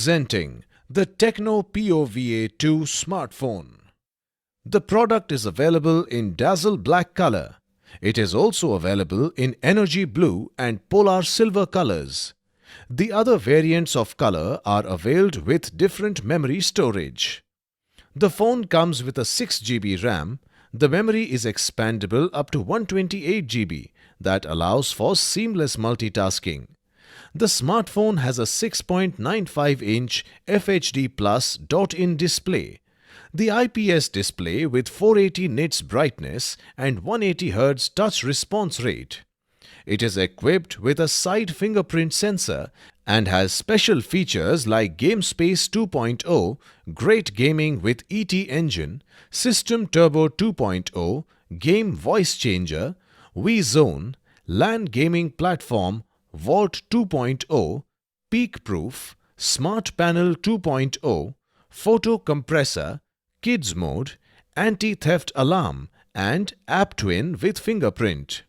Presenting the Tecno pova 2 smartphone. The product is available in dazzle black color. It is also available in energy blue and polar silver colors. The other variants of color are availed with different memory storage. The phone comes with a 6 GB RAM. The memory is expandable up to 128 GB that allows for seamless multitasking. The smartphone has a 6.95-inch FHD Plus dot-in display. The IPS display with 480 nits brightness and 180 Hz touch response rate. It is equipped with a side fingerprint sensor and has special features like Game Space 2.0, Great Gaming with ET Engine, System Turbo 2.0, Game Voice Changer, Wii Zone, LAN Gaming Platform, Vault 2.0, Peak Proof, Smart Panel 2.0, Photo Compressor, Kids Mode, Anti-Theft Alarm and App Twin with Fingerprint.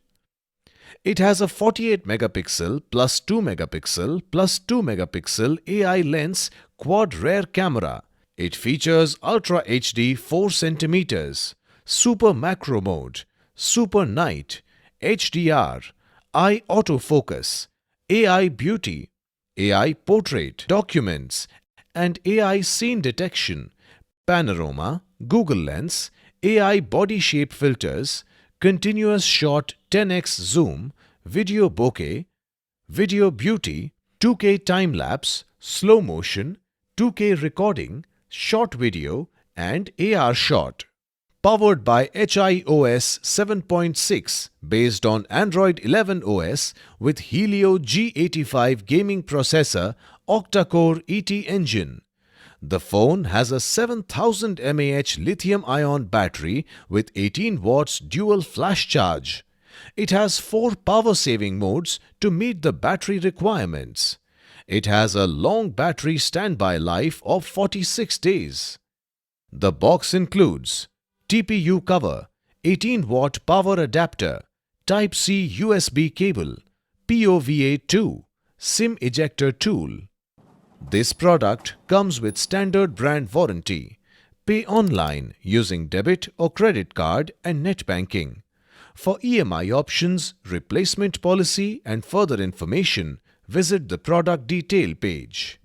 It has a 48 megapixel plus 2 megapixel plus 2 megapixel AI lens quad rear camera. It features Ultra HD 4 cm, Super Macro Mode, Super Night, HDR, Eye Autofocus, AI Beauty, AI Portrait, Documents and AI Scene Detection, Panorama, Google Lens, AI Body Shape Filters, Continuous Shot 10x Zoom, Video Bokeh, Video Beauty, 2K Time Lapse, Slow Motion, 2K Recording, Short Video and AR Shot. Powered by HiOS 7.6 based on Android 11 OS with Helio G85 gaming processor, octa-core ET engine. The phone has a 7000 mAh lithium-ion battery with 18 watts dual flash charge. It has 4 power-saving modes to meet the battery requirements. It has a long battery standby life of 46 days. The box includes TPU cover, 18-watt power adapter, Type-C USB cable, pova 2, SIM ejector tool. This product comes with standard brand warranty. Pay online using debit or credit card and net banking. For EMI options, replacement policy and further information, visit the product detail page.